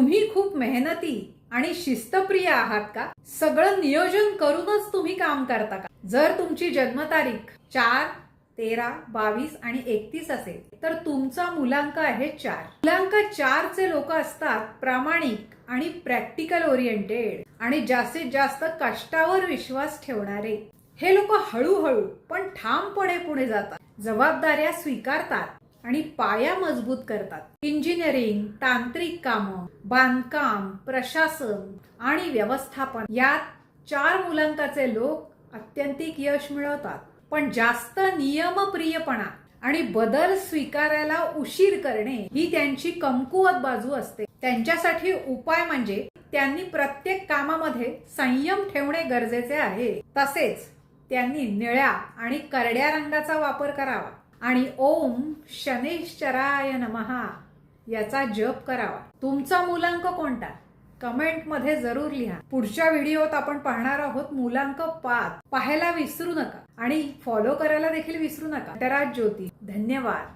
तुम्ही खूप मेहनती आणि शिस्तप्रिय आहात का? सगळं नियोजन करूनच तुम्ही काम करता का? जर तुमची जन्मतारीख 4, 13, 22 आणि 31 असेल तर तुमचा मूलांक आहे 4. मूलांक 4 चे लोक असतात प्रामाणिक आणि प्रॅक्टिकल ओरिएंटेड आणि जास्तीत जास्त कष्टावर विश्वास ठेवणारे. हे लोक हळूहळू पण ठामपणे पुढे जातात, जबाबदाऱ्या स्वीकारतात आणि पाया मजबूत करतात. इंजिनिअरिंग, तांत्रिक कामं, बांधकाम, प्रशासन आणि व्यवस्थापन यात 4 मूलांकाचे लोक अत्यंतिक यश मिळवतात. पण जास्त नियमप्रियपणा आणि बदल स्वीकारायला उशीर करणे ही त्यांची कमकुवत बाजू असते. त्यांच्यासाठी उपाय म्हणजे त्यांनी प्रत्येक कामामध्ये संयम ठेवणे गरजेचे आहे. तसेच त्यांनी निळ्या आणि करड्या रंगाचा वापर करावा आणि ओम शनैश्चराय नमः याचा जप करावा. तुमचा मूलांक कोणता? कमेंट मध्ये जरूर लिहा. पुढच्या व्हिडिओत आपण पाहणार आहोत मूलांक 5. पाहायला विसरू नका आणि फॉलो करायला देखील विसरू नका. नटराज ज्योती. धन्यवाद.